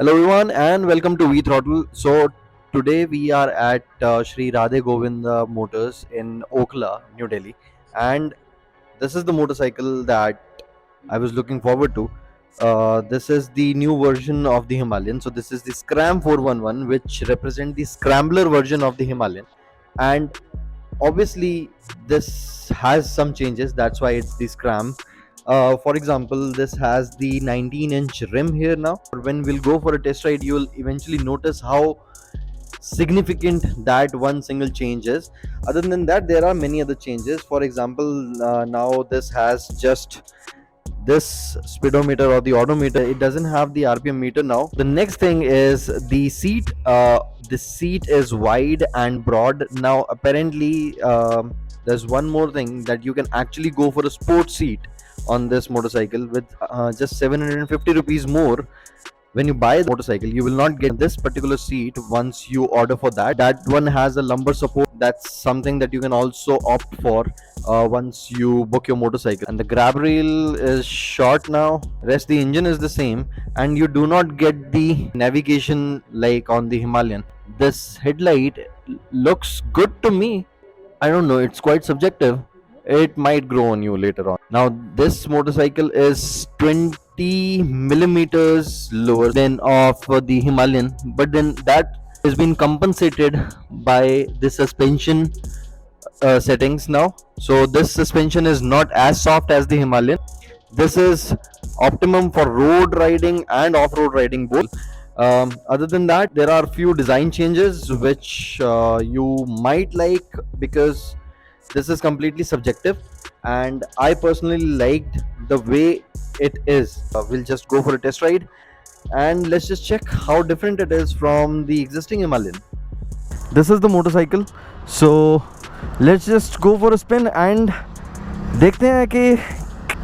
Hello everyone and welcome to V Throttle. So today we are at Sri Radhe Govinda Motors in Okhla, New Delhi, and this is the motorcycle that I was looking forward to. This is the new version of the Himalayan. So this is the Scram 411, which represent the Scrambler version of the Himalayan, and obviously this has some changes. That's why it's the Scram. For example, this has the 19-inch rim here now. When we'll go for a test ride, you'll eventually notice how significant that one single change is. Other than that, there are many other changes. For example, now this has just this speedometer or the odometer. It doesn't have the RPM meter now. The next thing is the seat. The seat is wide and broad now. Apparently, there's one more thing, that you can actually go for a sports seat on this motorcycle with just 750 rupees more. When you buy the motorcycle, you will not get this particular seat once you order for that one has a lumbar support. That's something that you can also opt for once you book your motorcycle. And the grab rail is short now. Rest, the engine is the same, and you do not get the navigation like on the Himalayan. This headlight looks good to me. I don't know, it's quite subjective. It might grow on you later on. Now, this motorcycle is 20 millimeters lower than of the Himalayan, but then that has been compensated by the suspension settings now. So, this suspension is not as soft as the Himalayan. This is optimum for road riding and off-road riding both. Other than that, there are few design changes which you might like, because this is completely subjective, and I personally liked the way it is. We'll just go for a test ride and let's just check how different it is from the existing Himalayan. This is the motorcycle, so let's just go for a spin and देखते हैं कि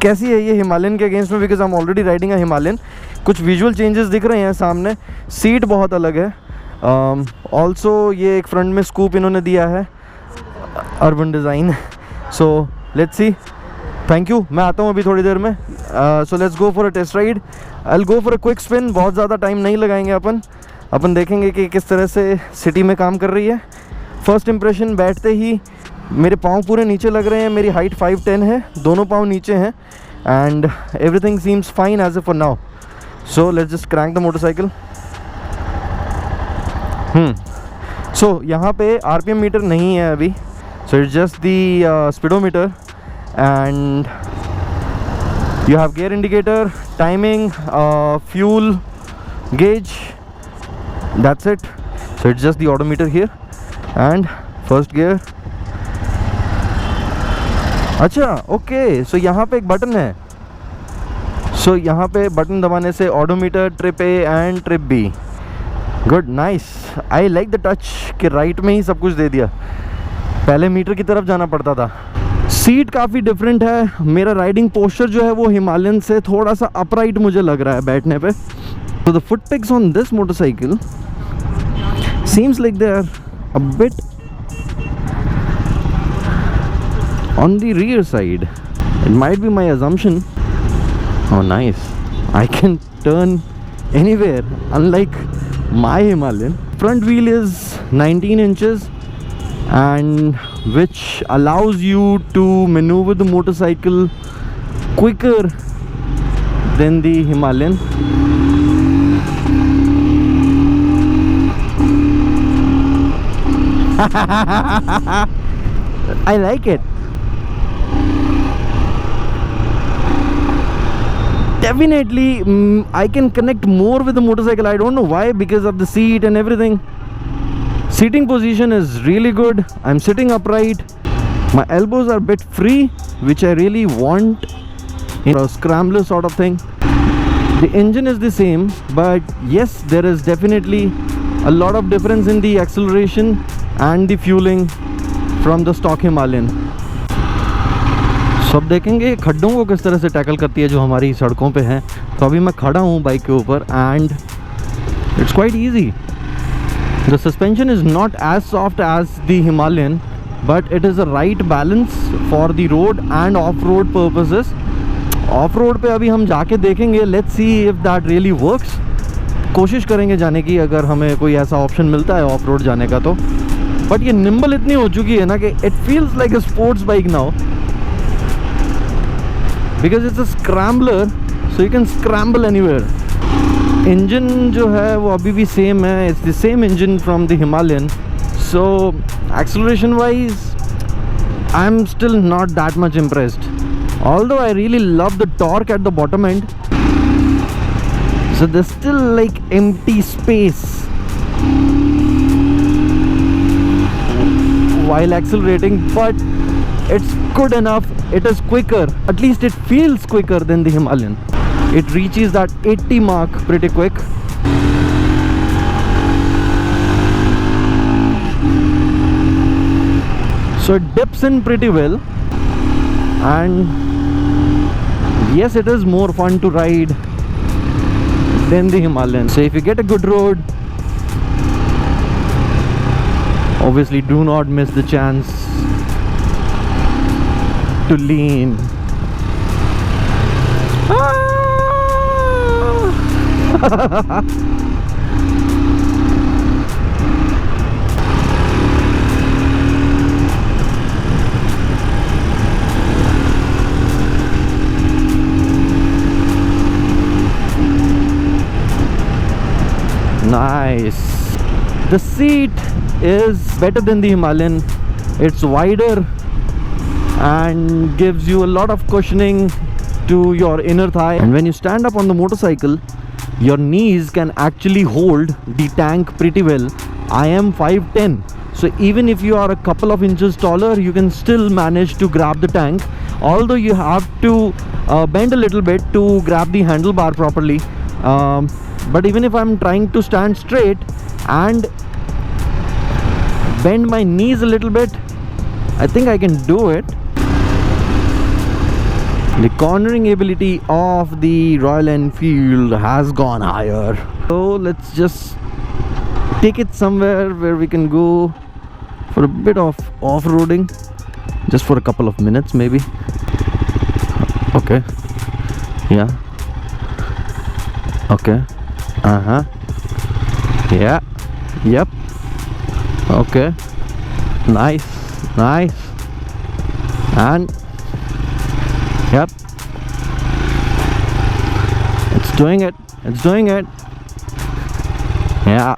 कैसी है ये Himalayan के against में, because I am already riding a Himalayan. कुछ visual changes दिख रहे हैं सामने. सीट बहुत अलग है. ऑल्सो ये एक फ्रंट में स्कूप इन्होंने दिया है, urban design. So let's see. Thank you. मैं आता हूँ अभी थोड़ी देर में. So let's go for a test ride. I will go for a quick spin. बहुत ज़्यादा टाइम नहीं लगाएंगे अपन देखेंगे कि किस तरह से सिटी में काम कर रही है. फर्स्ट इम्प्रेशन, बैठते ही मेरे पाँव पूरे नीचे लग रहे हैं. मेरी हाइट 5'10" है, दोनों पाँव नीचे हैं, and everything seems fine as a for now. So let's just crank the motorcycle. So यहाँ पे RPM मीटर नहीं है अभी. So it's just the speedometer, and you have gear indicator, timing, fuel gauge. That's it. So it's just the odometer here, and first gear. अच्छा, okay. सो यहाँ पे एक button है. सो यहाँ पे बटन दबाने से odometer, trip A and trip B. Good, nice. I like the touch कि राइट में ही सब कुछ दे दिया. पहले मीटर की तरफ जाना पड़ता था. सीट काफ़ी डिफरेंट है. मेरा राइडिंग पोस्चर जो है वो हिमालयन से थोड़ा सा अपराइट मुझे लग रहा है बैठने पे. तो the foot pegs on this motorcycle seems like they are a bit on the rear side. It might be my assumption. Oh, nice. I can turn anywhere, unlike my Himalayan. Front wheel is 19 inches, and which allows you to maneuver the motorcycle quicker than the Himalayan. I like it. Definitely, I can connect more with the motorcycle. I don't know why, because of the seat and everything. Seating position is really good. I'm sitting upright. My elbows are a bit free, which I really want in a scrambler sort of thing. The engine is the same, but yes, there is definitely a lot of difference in the acceleration and the fueling from the stock Himalayan. सब देखेंगे खड्डों को किस तरह से tackle करती है जो हमारी सड़कों पे हैं. तो अभी मैं खड़ा हूँ बाइक के ऊपर, and it's quite easy. The suspension is not as soft as the Himalayan, but it is a right balance for the road and off road purposes. Off road पे अभी हम जाके देखेंगे. Let's see if that really works. कोशिश करेंगे जाने की, अगर हमें कोई ऐसा ऑप्शन मिलता है ऑफ रोड जाने का तो। बट ये निम्बल इतनी हो चुकी है ना कि it feels like a sports bike now, because it's a scrambler, so you can scramble anywhere. Engine जो है वो अभी भी सेम है, it's the same engine from the Himalayan. So acceleration wise I am still not that much impressed, although I really love the torque at the bottom end. So there's still like empty space while accelerating, but it's good enough. It is quicker, at least it feels quicker than the Himalayan. It reaches that 80 mark pretty quick. So it dips in pretty well, and yes, it is more fun to ride than the Himalayan. So if you get a good road, obviously do not miss the chance to lean. Nice. The seat is better than the Himalayan. It's wider and gives you a lot of cushioning to your inner thigh, and when you stand up on the motorcycle, your knees can actually hold the tank pretty well. I am 5'10", so even if you are a couple of inches taller, you can still manage to grab the tank, although you have to bend a little bit to grab the handlebar properly. But even if I'm trying to stand straight and bend my knees a little bit, I think I can do it. The cornering ability of the Royal Enfield has gone higher. So let's just take it somewhere where we can go for a bit of off-roading, just for a couple of minutes maybe. Okay. Yeah. Okay. Uh-huh. Yeah. Yep. Okay. Nice. Nice. And yep. It's doing it. It's doing it. Yeah.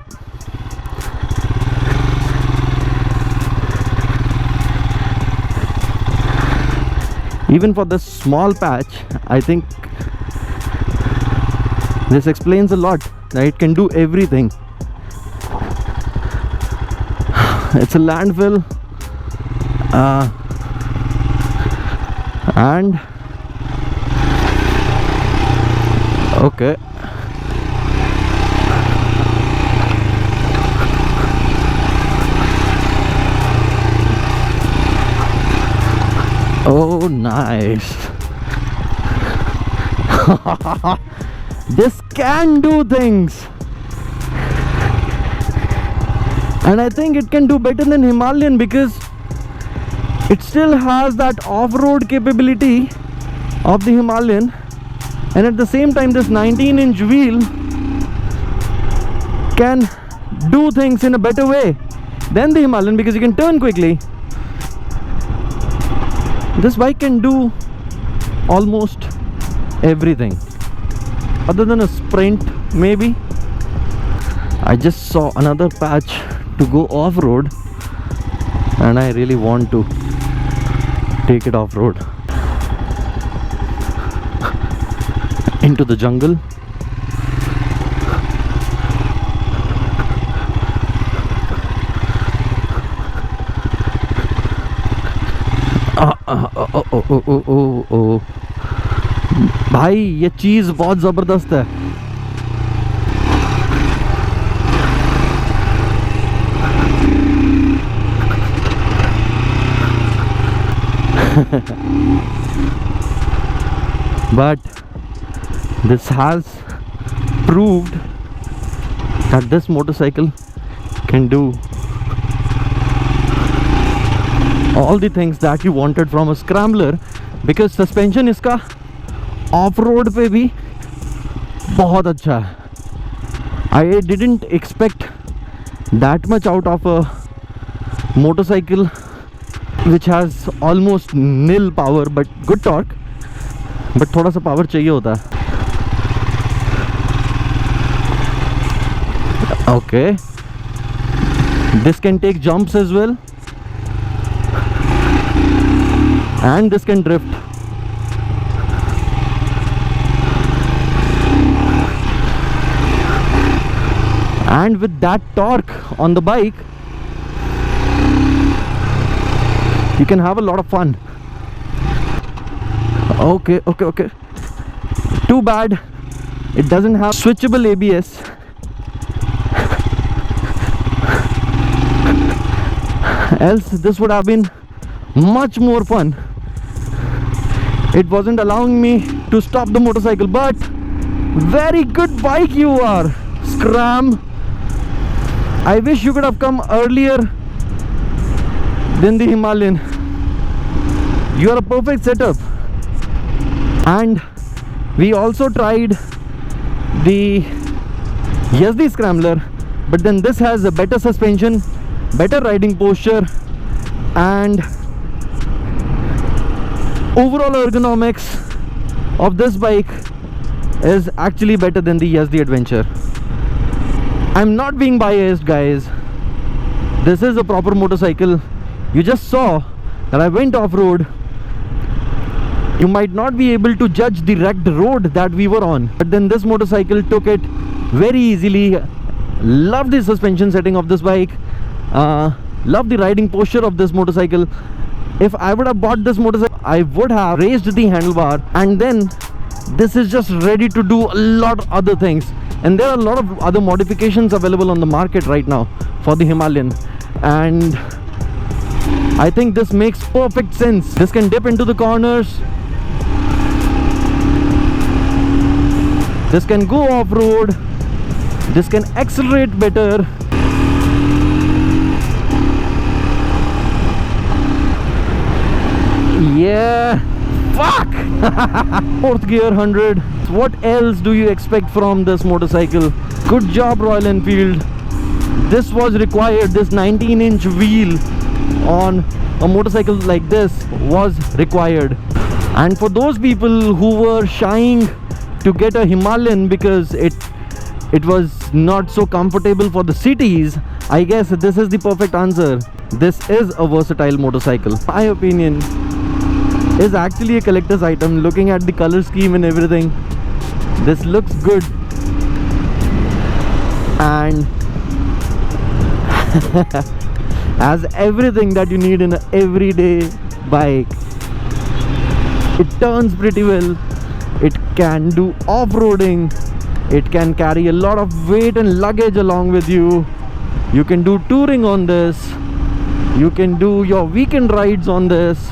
Even for this small patch, I think this explains a lot, that it can do everything. It's a landfill, and okay. Oh, nice. This can do things, and I think it can do better than Himalayan, because it still has that off-road capability of the Himalayan, and at the same time this 19-inch wheel can do things in a better way than the Himalayan, because you can turn quickly. This bike can do almost everything other than a sprint maybe. I just saw another patch to go off-road, and I really want to take it off-road into the jungle. ओ भाई, ये चीज बहुत जबरदस्त है। But this has proved that this motorcycle can do all the things that you wanted from a scrambler, because suspension इसका of road पे भी बहुत अच्छा है। I didn't expect that much out of a motorcycle which has almost nil power but good torque, but थोड़ा सा power चाहिए होता है. Okay, this can take jumps as well, and this can drift. And with that torque on the bike, you can have a lot of fun. Okay. Too bad it doesn't have switchable ABS. Else this would have been much more fun. It wasn't allowing me to stop the motorcycle, but very good bike you are, Scram. I wish you could have come earlier than the Himalayan. You are a perfect setup. And we also tried the Yezdi Scrambler, but then this has a better suspension, better riding posture, and overall ergonomics of this bike is actually better than the Yezdi Adventure. I'm not being biased, guys. This is a proper motorcycle. You just saw that I went off-road. You might not be able to judge the wrecked road that we were on, but then this motorcycle took it very easily. Love the suspension setting of this bike. Love the riding posture of this motorcycle. If I would have bought this motorcycle, I would have raised the handlebar, and then this is just ready to do a lot of other things. And there are a lot of other modifications available on the market right now for the Himalayan, and I think this makes perfect sense. This can dip into the corners, this can go off-road, this can accelerate better. Yeah, fuck. Fourth gear 100. What else do you expect from this motorcycle? Good job, Royal Enfield. This was required. This 19-inch wheel on a motorcycle like this was required. And for those people who were shying to get a Himalayan because it was not so comfortable for the cities, I guess this is the perfect answer. This is a versatile motorcycle. My opinion is actually a collector's item. Looking at the color scheme and everything, this looks good, and has everything that you need in an everyday bike. It turns pretty well, it can do off-roading, it can carry a lot of weight and luggage along with you. You can do touring on this, you can do your weekend rides on this.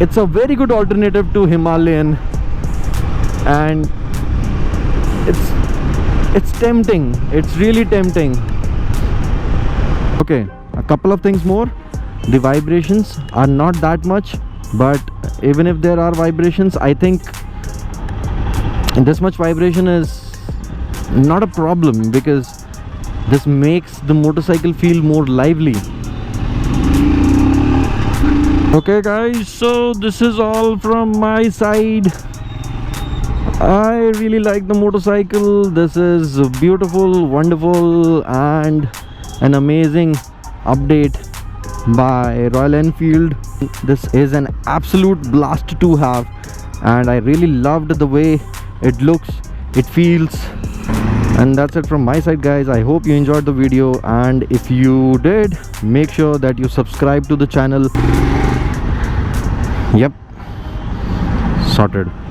It's a very good alternative to Himalayan, and it's tempting. It's really tempting. Okay, a couple of things more. The vibrations are not that much, but even if there are vibrations, I think this much vibration is not a problem, because this makes the motorcycle feel more lively. Okay guys, so this is all from my side. I really like the motorcycle. This is beautiful, wonderful, and an amazing update by Royal Enfield. This is an absolute blast to have, and I really loved the way it looks, it feels. And that's it from my side, guys. I hope you enjoyed the video, and if you did, make sure that you subscribe to the channel. Yep, sorted.